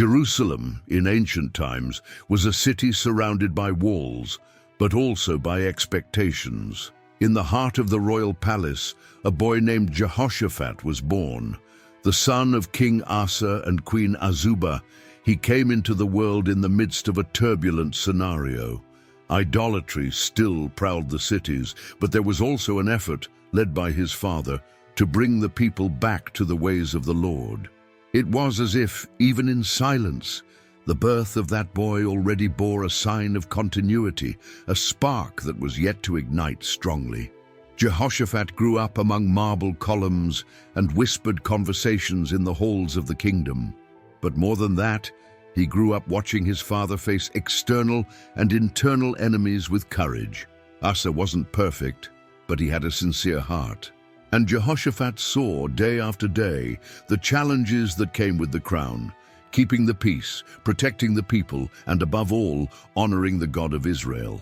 Jerusalem, in ancient times, was a city surrounded by walls, but also by expectations. In the heart of the royal palace, a boy named Jehoshaphat was born. The son of King Asa and Queen Azubah, he came into the world in the midst of a turbulent scenario. Idolatry still prowled the cities, but there was also an effort, led by his father, to bring the people back to the ways of the Lord. It was as if, even in silence, the birth of that boy already bore a sign of continuity, a spark that was yet to ignite strongly. Jehoshaphat grew up among marble columns and whispered conversations in the halls of the kingdom. But more than that, he grew up watching his father face external and internal enemies with courage. Asa wasn't perfect, but he had a sincere heart. And Jehoshaphat saw, day after day, the challenges that came with the crown, keeping the peace, protecting the people, and above all, honoring the God of Israel.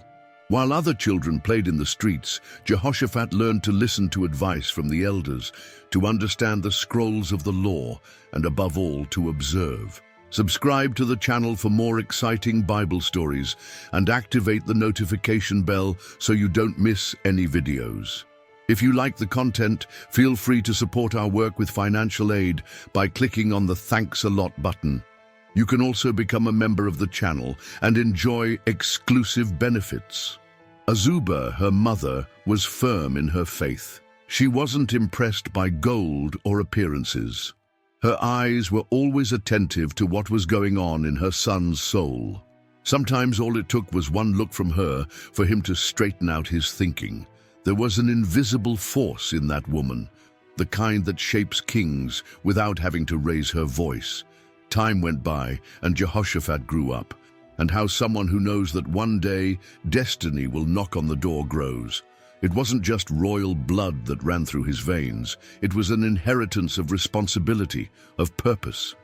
While other children played in the streets, Jehoshaphat learned to listen to advice from the elders, to understand the scrolls of the law, and above all, to observe. Subscribe to the channel for more exciting Bible stories and activate the notification bell so you don't miss any videos. If you like the content, feel free to support our work with financial aid by clicking on the Thanks a Lot button. You can also become a member of the channel and enjoy exclusive benefits. Azubah, her mother, was firm in her faith. She wasn't impressed by gold or appearances. Her eyes were always attentive to what was going on in her son's soul. Sometimes all it took was one look from her for him to straighten out his thinking. There was an invisible force in that woman, the kind that shapes kings without having to raise her voice. Time went by, and Jehoshaphat grew up, and how someone who knows that one day destiny will knock on the door grows. It wasn't just royal blood that ran through his veins. It was an inheritance of responsibility, of purpose.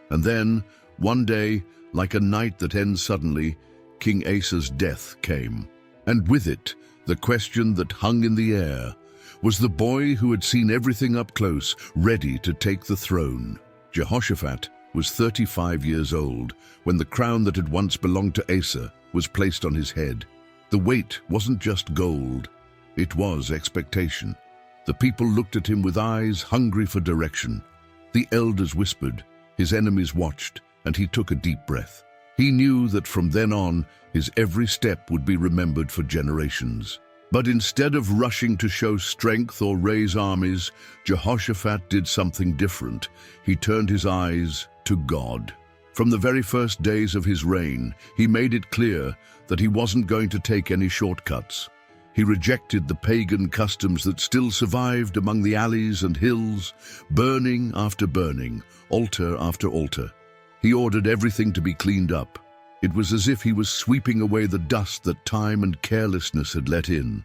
And then, one day, like a night that ends suddenly, King Asa's death came. And with it, the question that hung in the air: was the boy who had seen everything up close ready to take the throne? Jehoshaphat was 35 years old when the crown that had once belonged to Asa was placed on his head. The weight wasn't just gold, it was expectation. The people looked at him with eyes hungry for direction. The elders whispered, his enemies watched, and he took a deep breath. He knew that from then on, his every step would be remembered for generations. But instead of rushing to show strength or raise armies, Jehoshaphat did something different. He turned his eyes to God. From the very first days of his reign, he made it clear that he wasn't going to take any shortcuts. He rejected the pagan customs that still survived among the alleys and hills, burning after burning, altar after altar. He ordered everything to be cleaned up. It was as if he was sweeping away the dust that time and carelessness had let in.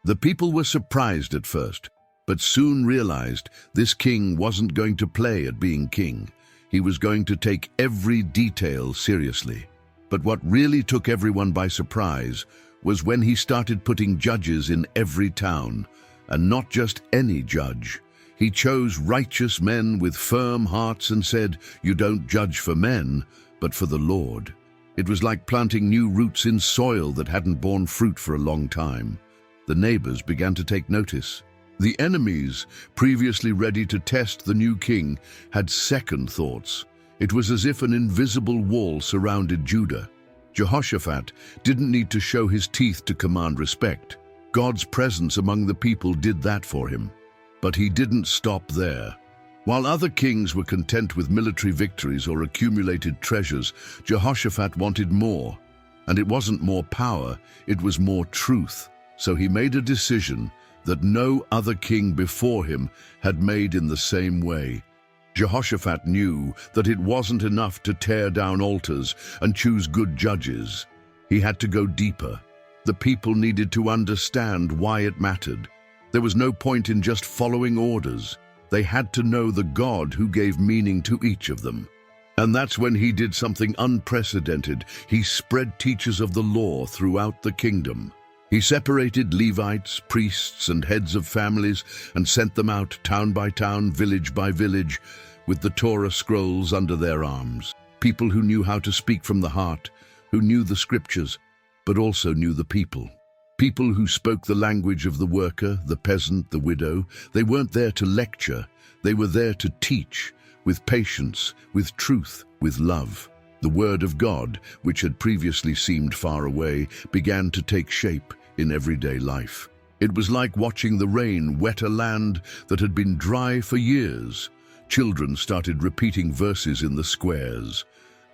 The people were surprised at first, but soon realized this king wasn't going to play at being king. He was going to take every detail seriously. But what really took everyone by surprise was when he started putting judges in every town, and not just any judge. He chose righteous men with firm hearts and said, "You don't judge for men, but for the Lord." It was like planting new roots in soil that hadn't borne fruit for a long time. The neighbors began to take notice. The enemies, previously ready to test the new king, had second thoughts. It was as if an invisible wall surrounded Judah. Jehoshaphat didn't need to show his teeth to command respect. God's presence among the people did that for him. But he didn't stop there. While other kings were content with military victories or accumulated treasures, Jehoshaphat wanted more. And it wasn't more power, it was more truth. So he made a decision that no other king before him had made in the same way. Jehoshaphat knew that it wasn't enough to tear down altars and choose good judges. He had to go deeper. The people needed to understand why it mattered. There was no point in just following orders. They had to know the God who gave meaning to each of them. And that's when he did something unprecedented. He spread teachers of the law throughout the kingdom. He separated Levites, priests, and heads of families and sent them out town by town, village by village, with the Torah scrolls under their arms. people who knew how to speak from the heart, who knew the scriptures, but also knew the people. People who spoke the language of the worker, the peasant, the widow. They weren't there to lecture, they were there to teach, with patience, with truth, with love. The word of God, which had previously seemed far away, began to take shape in everyday life. It was like watching the rain wet a land that had been dry for years. Children started repeating verses in the squares.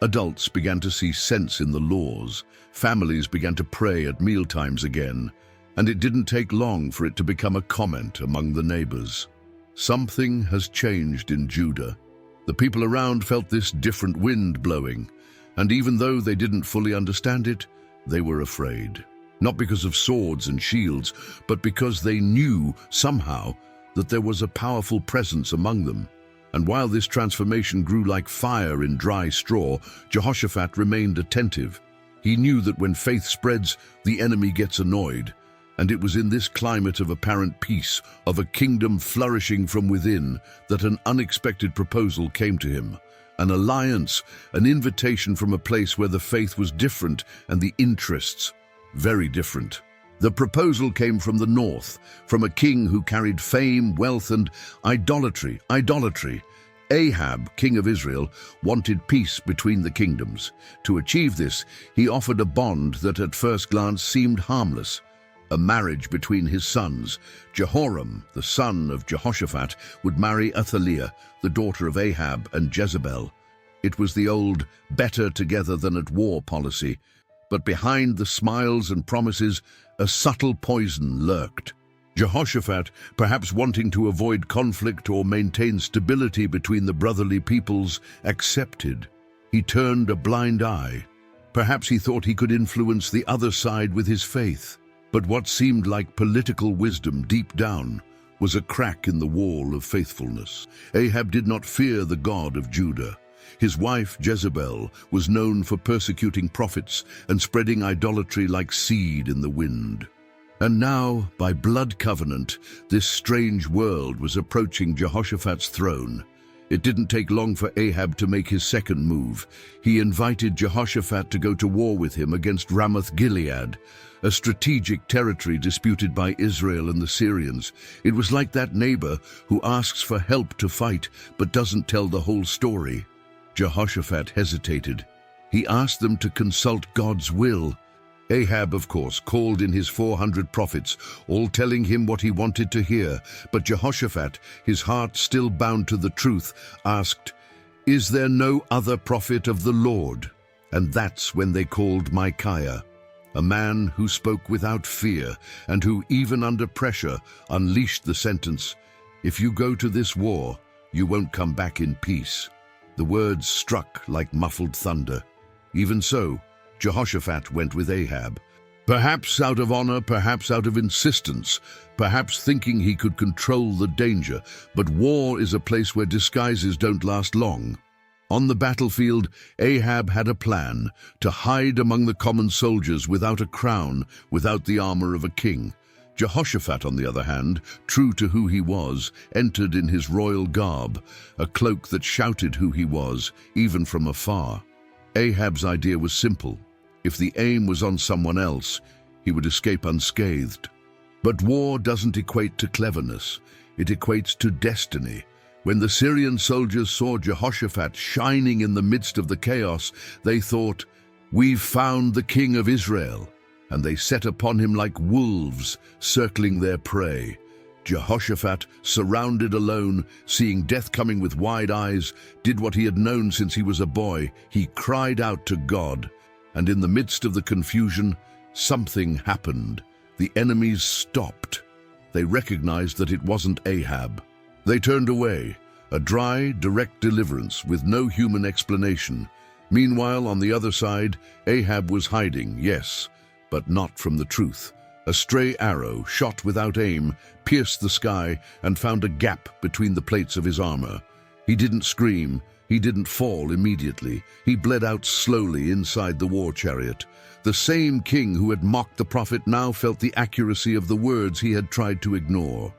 Adults began to see sense in the laws. Families began to pray at mealtimes again. And it didn't take long for it to become a comment among the neighbors. Something has changed in Judah. The people around felt this different wind blowing, and even though they didn't fully understand it, they were afraid. Not because of swords and shields, but because they knew, somehow, that there was a powerful presence among them. And while this transformation grew like fire in dry straw, Jehoshaphat remained attentive. He knew that when faith spreads, the enemy gets annoyed. And it was in this climate of apparent peace, of a kingdom flourishing from within, that an unexpected proposal came to him. An alliance, an invitation from a place where the faith was different and the interests very different. The proposal came from the north, from a king who carried fame, wealth, and idolatry. Ahab, king of Israel, wanted peace between the kingdoms. To achieve this, he offered a bond that at first glance seemed harmless. A marriage between his sons. Jehoram, the son of Jehoshaphat, would marry Athaliah, the daughter of Ahab and Jezebel. It was the old better together than at war policy, but behind the smiles and promises, a subtle poison lurked. Jehoshaphat, perhaps wanting to avoid conflict or maintain stability between the brotherly peoples, accepted. He turned a blind eye. Perhaps he thought he could influence the other side with his faith. But what seemed like political wisdom deep down was a crack in the wall of faithfulness. Ahab did not fear the God of Judah. His wife, Jezebel, was known for persecuting prophets and spreading idolatry like seed in the wind. And now, by blood covenant, this strange world was approaching Jehoshaphat's throne. It didn't take long for Ahab to make his second move. He invited Jehoshaphat to go to war with him against Ramoth-Gilead, a strategic territory disputed by Israel and the Syrians. It was like that neighbor who asks for help to fight but doesn't tell the whole story. Jehoshaphat hesitated. He asked them to consult God's will. Ahab, of course, called in his 400 prophets, all telling him what he wanted to hear. But Jehoshaphat, his heart still bound to the truth, asked, "Is there no other prophet of the Lord?" And that's when they called Micaiah, a man who spoke without fear and who, even under pressure, unleashed the sentence, "If you go to this war, you won't come back in peace." The words struck like muffled thunder. Even so, Jehoshaphat went with Ahab. Perhaps out of honor, perhaps out of insistence, perhaps thinking he could control the danger, but war is a place where disguises don't last long. On the battlefield, Ahab had a plan to hide among the common soldiers without a crown, without the armor of a king. Jehoshaphat, on the other hand, true to who he was, entered in his royal garb, a cloak that shouted who he was, even from afar. Ahab's idea was simple. If the aim was on someone else, he would escape unscathed. But war doesn't equate to cleverness. It equates to destiny. When the Syrian soldiers saw Jehoshaphat shining in the midst of the chaos, they thought, "We've found the king of Israel." And they set upon him like wolves, circling their prey. Jehoshaphat, surrounded alone, seeing death coming with wide eyes, did what he had known since he was a boy. He cried out to God. And in the midst of the confusion, something happened. The enemies stopped. They recognized that it wasn't Ahab. They turned away, a dry, direct deliverance with no human explanation. Meanwhile, on the other side, Ahab was hiding, yes, but not from the truth. A stray arrow, shot without aim, pierced the sky and found a gap between the plates of his armor. He didn't scream. He didn't fall immediately. He bled out slowly inside the war chariot. The same king who had mocked the prophet now felt the accuracy of the words he had tried to ignore.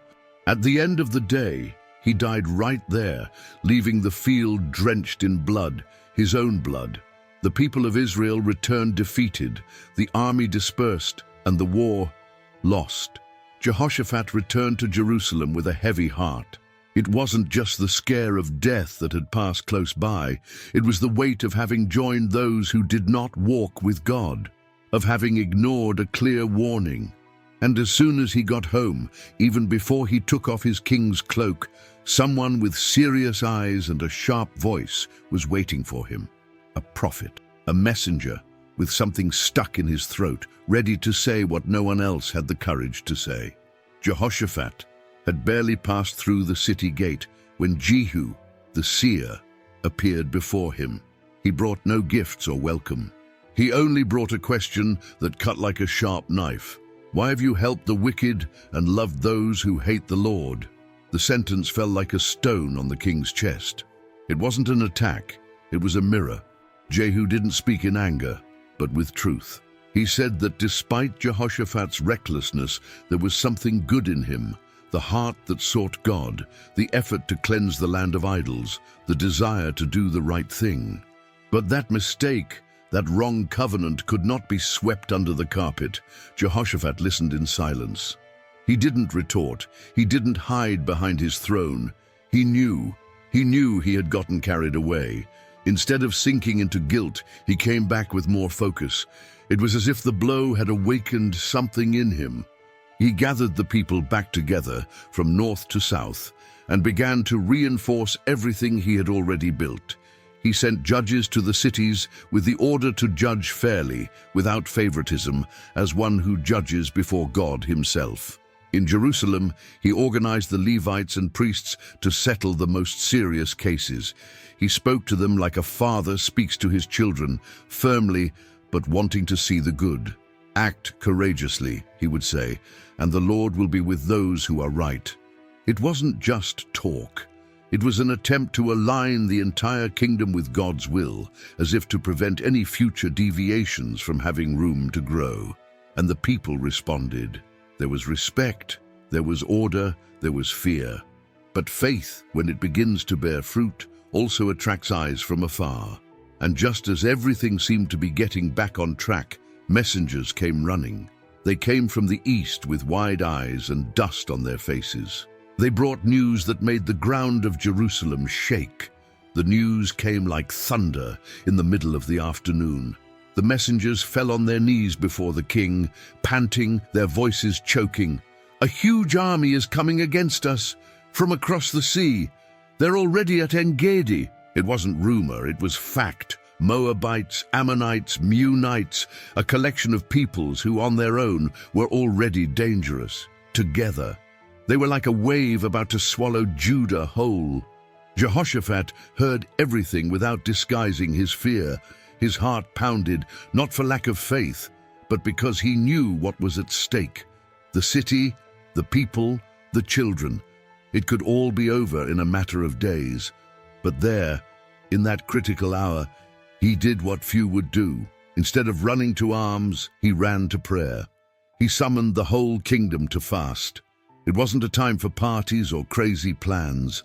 At the end of the day, He died right there, leaving the field drenched in blood, his own blood. The people of Israel returned defeated, the army dispersed, and the war lost. Jehoshaphat returned to Jerusalem with a heavy heart. It wasn't just the scare of death that had passed close by, it was the weight of having joined those who did not walk with God, of having ignored a clear warning. And as soon as he got home, even before he took off his king's cloak, someone with serious eyes and a sharp voice was waiting for him. A prophet, a messenger, with something stuck in his throat, ready to say what no one else had the courage to say. Jehoshaphat had barely passed through the city gate when Jehu, the seer, appeared before him. He brought no gifts or welcome. He only brought a question that cut like a sharp knife. Why have you helped the wicked and loved those who hate the Lord? The sentence fell like a stone on the king's chest. It wasn't an attack, it was a mirror. Jehu didn't speak in anger, but with truth. He said that despite Jehoshaphat's recklessness, there was something good in him, the heart that sought God, the effort to cleanse the land of idols, the desire to do the right thing. But that mistake, that wrong covenant, could not be swept under the carpet. Jehoshaphat listened in silence. He didn't retort. He didn't hide behind his throne. He knew he had gotten carried away. Instead of sinking into guilt, he came back with more focus. It was as if the blow had awakened something in him. He gathered the people back together from north to south and began to reinforce everything he had already built. He sent judges to the cities with the order to judge fairly, without favoritism, as one who judges before God himself. In Jerusalem, he organized the Levites and priests to settle the most serious cases. He spoke to them like a father speaks to his children, firmly but wanting to see the good. Act courageously, he would say, and the Lord will be with those who are right. It wasn't just talk. It was an attempt to align the entire kingdom with God's will, as if to prevent any future deviations from having room to grow. And the people responded. There was respect, there was order, there was fear. But faith, when it begins to bear fruit, also attracts eyes from afar. And just as everything seemed to be getting back on track, messengers came running. They came from the east with wide eyes and dust on their faces. They brought news that made the ground of Jerusalem shake. The news came like thunder in the middle of the afternoon. The messengers fell on their knees before the king, panting, their voices choking. A huge army is coming against us from across the sea. They're already at En-Gedi. It wasn't rumor, it was fact. Moabites, Ammonites, Meunites, a collection of peoples who on their own were already dangerous. Together, they were like a wave about to swallow Judah whole. Jehoshaphat heard everything without disguising his fear. His heart pounded, not for lack of faith, but because he knew what was at stake. The city, the people, the children. It could all be over in a matter of days. But there, in that critical hour, he did what few would do. Instead of running to arms, he ran to prayer. He summoned the whole kingdom to fast. It wasn't a time for parties or crazy plans.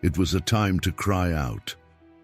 It was a time to cry out.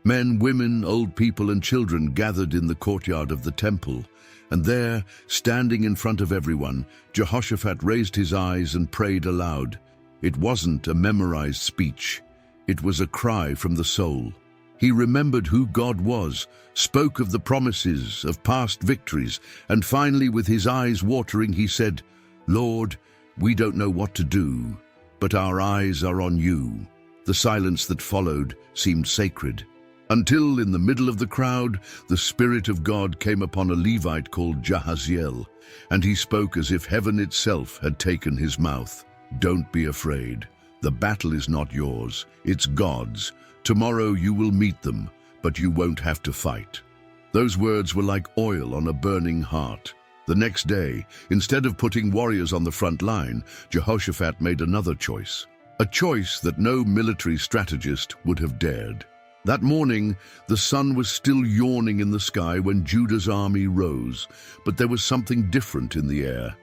Men, women, old people, and children gathered in the courtyard of the temple. And there, standing in front of everyone, Jehoshaphat raised his eyes and prayed aloud. It wasn't a memorized speech. It was a cry from the soul. He remembered who God was, spoke of the promises, of past victories, and finally, with his eyes watering, he said, "Lord, we don't know what to do, but our eyes are on you." The silence that followed seemed sacred, until in the middle of the crowd, the Spirit of God came upon a Levite called Jahaziel, and he spoke as if heaven itself had taken his mouth. "Don't be afraid. The battle is not yours, it's God's. Tomorrow you will meet them, but you won't have to fight." Those words were like oil on a burning heart. The next day, instead of putting warriors on the front line, Jehoshaphat made another choice. A choice that no military strategist would have dared. That morning, the sun was still yawning in the sky when Judah's army rose, but there was something different in the air.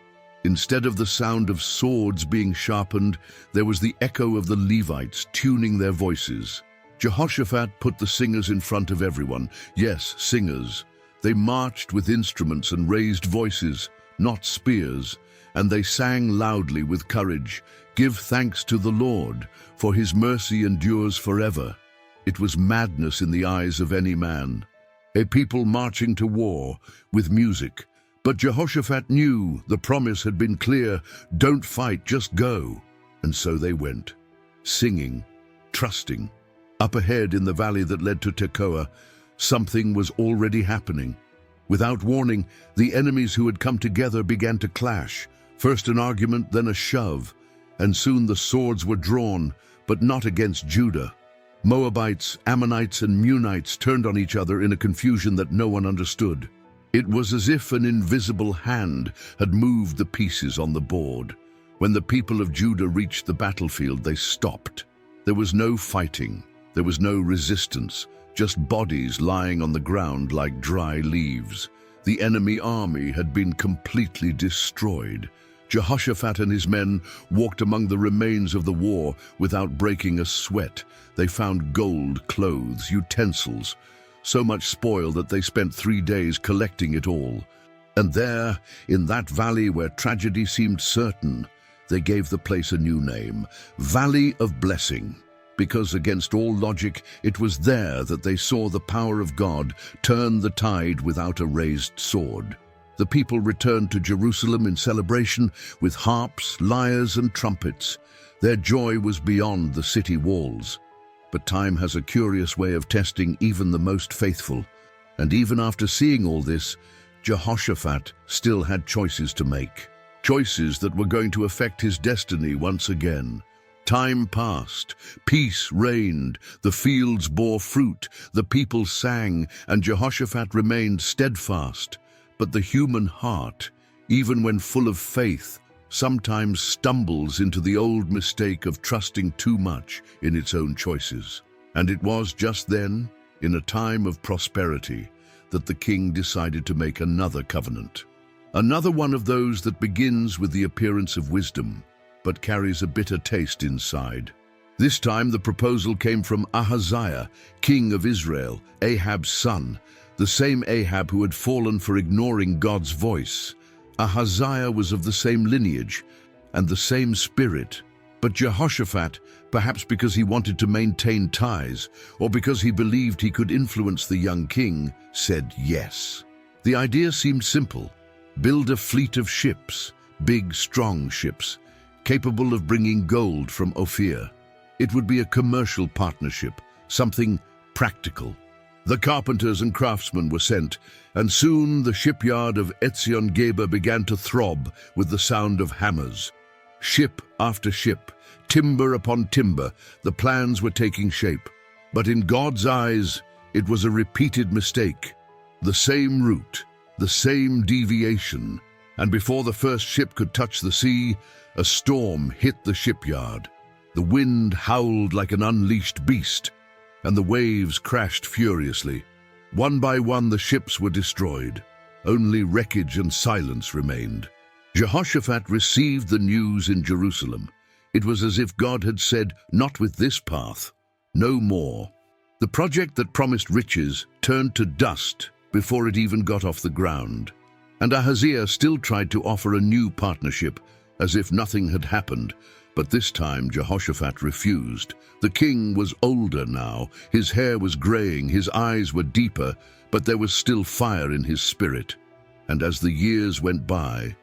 Instead of the sound of swords being sharpened, there was the echo of the Levites tuning their voices. Jehoshaphat put the singers in front of everyone. Yes, singers. They marched with instruments and raised voices, not spears, and they sang loudly with courage, "Give thanks to the Lord, for his mercy endures forever." It was madness in the eyes of any man. A people marching to war with music. But Jehoshaphat knew the promise had been clear, "Don't fight, just go." And so they went, singing, trusting. Up ahead in the valley that led to Tekoa, something was already happening. Without warning, the enemies who had come together began to clash. First an argument, then a shove, and soon the swords were drawn, but not against Judah. Moabites, Ammonites, and Meunites turned on each other in a confusion that no one understood. It was as if an invisible hand had moved the pieces on the board. When the people of Judah reached the battlefield, they stopped. There was no fighting. There was no resistance, just bodies lying on the ground like dry leaves. The enemy army had been completely destroyed. Jehoshaphat and his men walked among the remains of the war without breaking a sweat. They found gold, clothes, utensils, so much spoil that they spent 3 days collecting it all. And there, in that valley where tragedy seemed certain, they gave the place a new name, Valley of Blessing, because against all logic, it was there that they saw the power of God turn the tide without a raised sword. The people returned to Jerusalem in celebration with harps, lyres, and trumpets. Their joy was beyond the city walls. But time has a curious way of testing even the most faithful. And even after seeing all this, Jehoshaphat still had choices to make. Choices that were going to affect his destiny once again. Time passed, peace reigned, the fields bore fruit, the people sang, and Jehoshaphat remained steadfast. But the human heart, even when full of faith, sometimes stumbles into the old mistake of trusting too much in its own choices. And it was just then, in a time of prosperity, that the king decided to make another covenant. Another one of those that begins with the appearance of wisdom, but carries a bitter taste inside. This time the proposal came from Ahaziah, king of Israel, Ahab's son, the same Ahab who had fallen for ignoring God's voice. Ahaziah was of the same lineage and the same spirit, but Jehoshaphat, perhaps because he wanted to maintain ties or because he believed he could influence the young king, said yes. The idea seemed simple. Build a fleet of ships, big, strong ships, capable of bringing gold from Ophir. It would be a commercial partnership, something practical. The carpenters and craftsmen were sent, and soon the shipyard of Etzion-Geber began to throb with the sound of hammers. Ship after ship, timber upon timber, the plans were taking shape. But in God's eyes, it was a repeated mistake. The same route, the same deviation, and before the first ship could touch the sea, a storm hit the shipyard. The wind howled like an unleashed beast, and the waves crashed furiously. One by one the ships were destroyed. Only wreckage and silence remained. Jehoshaphat received the news in Jerusalem. It was as if God had said, "Not with this path, no more." The project that promised riches turned to dust before it even got off the ground. And Ahaziah still tried to offer a new partnership, as if nothing had happened. But this time Jehoshaphat refused. The king was older now, his hair was graying, his eyes were deeper, but there was still fire in his spirit. And as the years went by,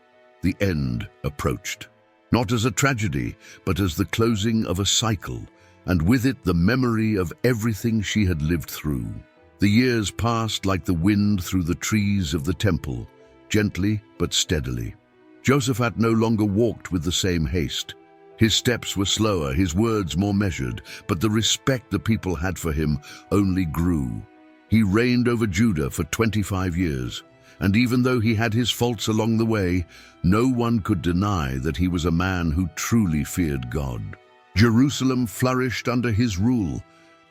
the end approached. Not as a tragedy, but as the closing of a cycle, and with it the memory of everything she had lived through. The years passed like the wind through the trees of the temple, gently but steadily. Jehoshaphat no longer walked with the same haste. His steps were slower, his words more measured, but the respect the people had for him only grew. He reigned over Judah for 25 years, and even though he had his faults along the way, no one could deny that he was a man who truly feared God. Jerusalem flourished under his rule.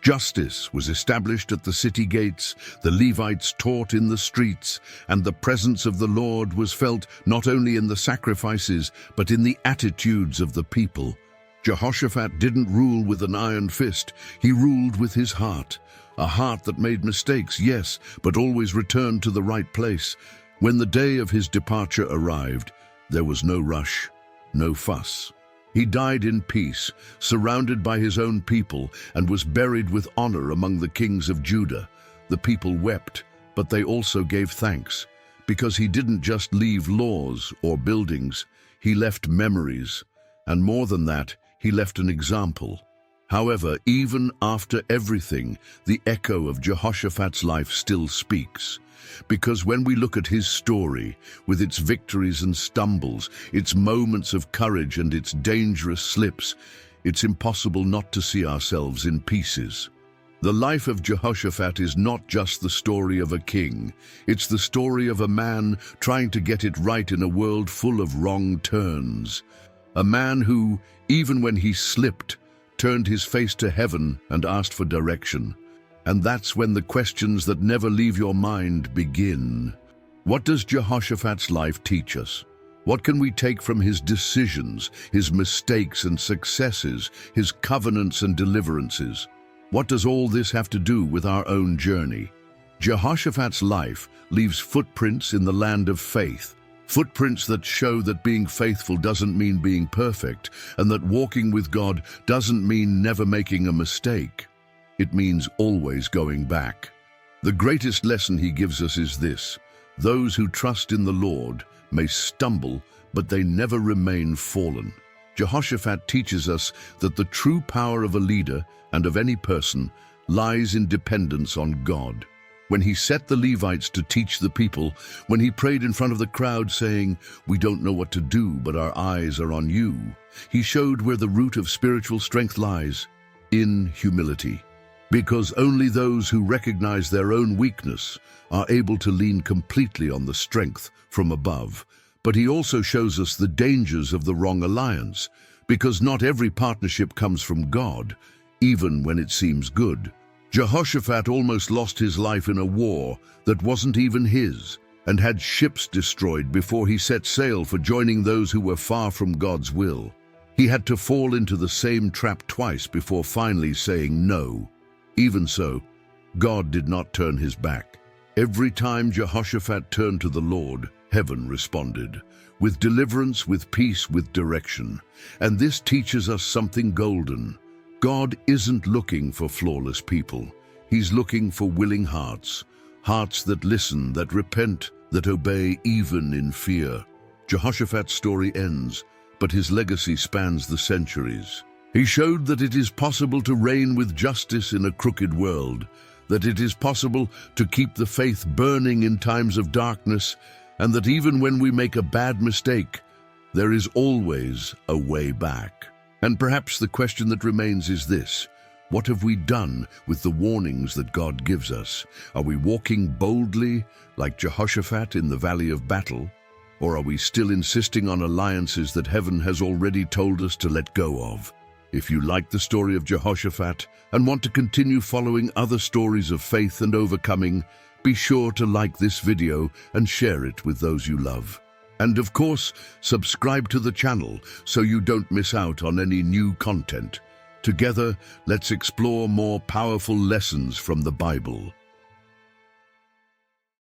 Justice was established at the city gates, the Levites taught in the streets, and the presence of the Lord was felt not only in the sacrifices, but in the attitudes of the people. Jehoshaphat didn't rule with an iron fist, he ruled with his heart. A heart that made mistakes, yes, but always returned to the right place. When the day of his departure arrived, there was no rush, no fuss. He died in peace, surrounded by his own people, and was buried with honor among the kings of Judah. The people wept, but they also gave thanks, because he didn't just leave laws or buildings, he left memories, and more than that, he left an example. However, even after everything, the echo of Jehoshaphat's life still speaks. Because when we look at his story, with its victories and stumbles, its moments of courage and its dangerous slips, it's impossible not to see ourselves in pieces. The life of Jehoshaphat is not just the story of a king, it's the story of a man trying to get it right in a world full of wrong turns. A man who, even when he slipped, turned his face to heaven and asked for direction. And that's when the questions that never leave your mind begin. What does Jehoshaphat's life teach us? What can we take from his decisions, his mistakes and successes, his covenants and deliverances? What does all this have to do with our own journey? Jehoshaphat's life leaves footprints in the land of faith, footprints that show that being faithful doesn't mean being perfect, and that walking with God doesn't mean never making a mistake. It means always going back. The greatest lesson he gives us is this: those who trust in the Lord may stumble, but they never remain fallen. Jehoshaphat teaches us that the true power of a leader and of any person lies in dependence on God. When he set the Levites to teach the people, when he prayed in front of the crowd saying, "We don't know what to do, but our eyes are on you," he showed where the root of spiritual strength lies: in humility. Because only those who recognize their own weakness are able to lean completely on the strength from above. But he also shows us the dangers of the wrong alliance, because not every partnership comes from God, even when it seems good. Jehoshaphat almost lost his life in a war that wasn't even his, and had ships destroyed before he set sail for joining those who were far from God's will. He had to fall into the same trap twice before finally saying no. Even so, God did not turn his back. Every time Jehoshaphat turned to the Lord, heaven responded, with deliverance, with peace, with direction. And this teaches us something golden. God isn't looking for flawless people. He's looking for willing hearts, hearts that listen, that repent, that obey even in fear. Jehoshaphat's story ends, but his legacy spans the centuries. He showed that it is possible to reign with justice in a crooked world, that it is possible to keep the faith burning in times of darkness, and that even when we make a bad mistake, there is always a way back. And perhaps the question that remains is this: what have we done with the warnings that God gives us? Are we walking boldly like Jehoshaphat in the valley of battle? Or are we still insisting on alliances that heaven has already told us to let go of? If you like the story of Jehoshaphat and want to continue following other stories of faith and overcoming, be sure to like this video and share it with those you love. And of course, subscribe to the channel so you don't miss out on any new content. Together, let's explore more powerful lessons from the Bible.